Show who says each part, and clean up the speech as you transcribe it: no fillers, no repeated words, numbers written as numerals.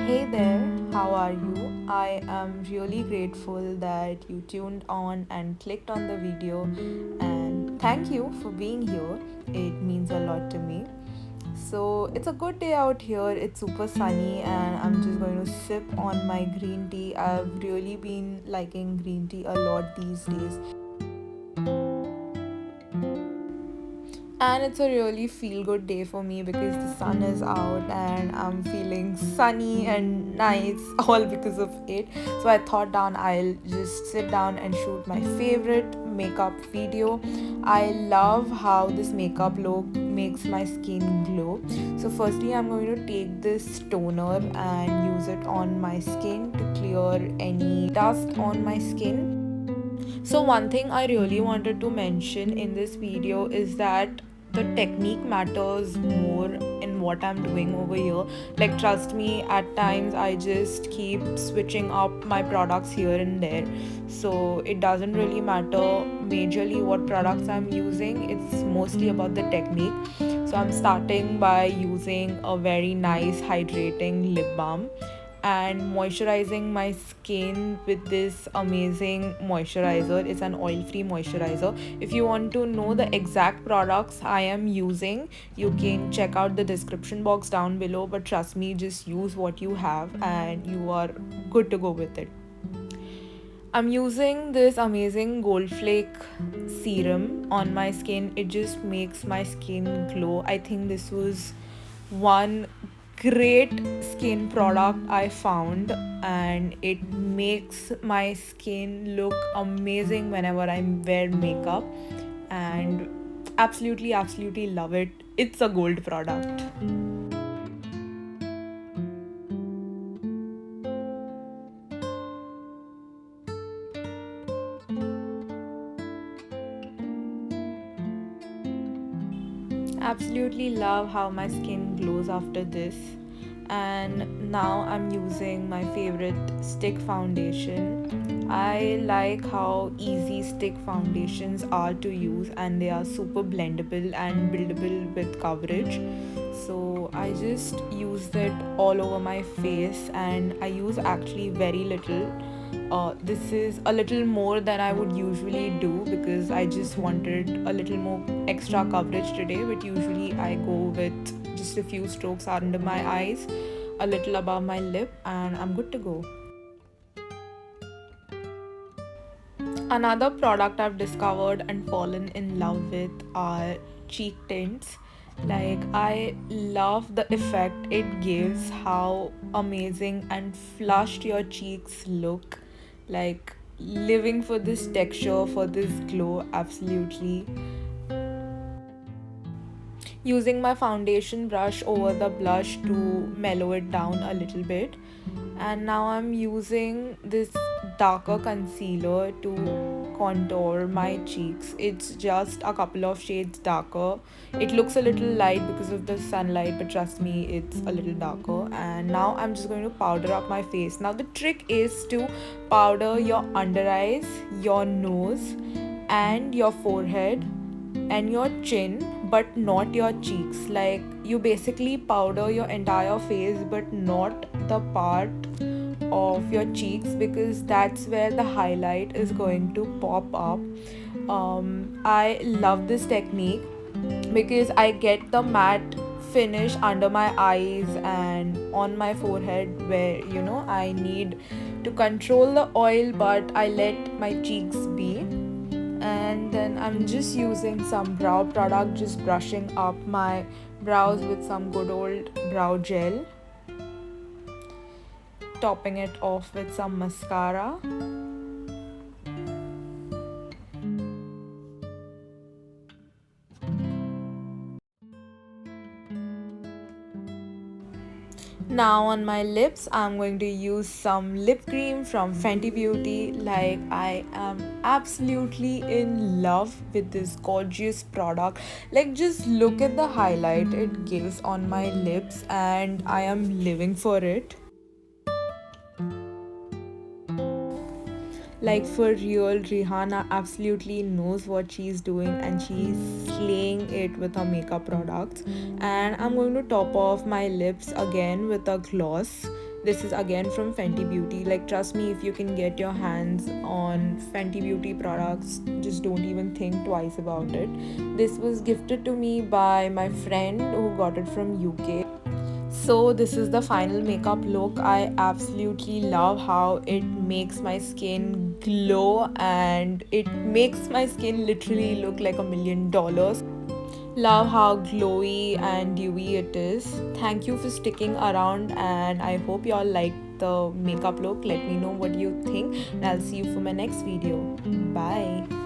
Speaker 1: Hey there, how are you? I am really grateful that you tuned on and clicked on the video, and thank you for being here. It means a lot to me. So, it's a good day out here. It's super sunny, and I'm just going to sip on my green tea. I've really been liking green tea a lot these days. And it's a really feel good day for me because the sun is out and I'm feeling sunny and nice all because of it. So I thought down I'll just sit down and shoot my favorite makeup video. I love how this makeup look makes my skin glow. So firstly I'm going to take this toner and use it on my skin to clear any dust on my skin. So one thing I really wanted to mention in this video is that the technique matters more in what I'm doing over here. Like trust me, at times I just keep switching up my products here and there. So it doesn't really matter majorly what products I'm using. It's mostly about the technique. So I'm starting by using a very nice hydrating lip balm and moisturizing my skin with this amazing moisturizer. It's an oil-free moisturizer. If you want to know the exact products I am using, you can check out the description box down below, but trust me, just use what you have and you are good to go with it. I'm using this amazing gold flake serum on my skin. It just makes my skin glow. I think this was one great skin product I found, and it makes my skin look amazing whenever I wear makeup, and absolutely love it. It's a gold product. Absolutely love how my skin glows after this. And now I'm using my favorite stick foundation. I like how easy stick foundations are to use, and they are super blendable and buildable with coverage. So I just use it all over my face, and I use actually very little. This is a little more than I would usually do because I just wanted a little more extra coverage today, but usually I go with just a few strokes under my eyes, a little above my lip, and I'm good to go. Another product I've discovered and fallen in love with are cheek tints. Like, I love the effect it gives, how amazing and flushed your cheeks look. Like, living for this texture, for this glow, absolutely. Using my foundation brush over the blush to mellow it down a little bit. And now I'm using this darker concealer to contour my cheeks. It's just a couple of shades darker. It looks a little light because of the sunlight, but trust me, it's a little darker. And now I'm just going to powder up my face. Now the trick is to powder your under eyes, your nose, and your forehead and your chin, but not your cheeks. Like, you basically powder your entire face but not the part of your cheeks, because that's where the highlight is going to pop up. I love this technique because I get the matte finish under my eyes and on my forehead, where I need to control the oil but I let my cheeks be. And then I'm just using some brow product, just brushing up my brows with some good old brow gel, topping it off with some mascara. Now on my lips, I'm going to use some lip cream from Fenty Beauty. Like, I am absolutely in love with this gorgeous product. Like, just look at the highlight it gives on my lips, and I am living for it. Like, for real, Rihanna absolutely knows what she's doing, and she's slaying it with her makeup products. And I'm going to top off my lips again with a gloss. This is again from Fenty Beauty. Like, trust me, if you can get your hands on Fenty Beauty products, just don't even think twice about it. This was gifted to me by my friend who got it from UK. So this is the final makeup look. I absolutely love how it makes my skin glow, and it makes my skin literally look like $1,000,000. Love how glowy and dewy it is. Thank you for sticking around, and I hope you all liked the makeup look. Let me know what you think, and I'll see you for my next video. Bye.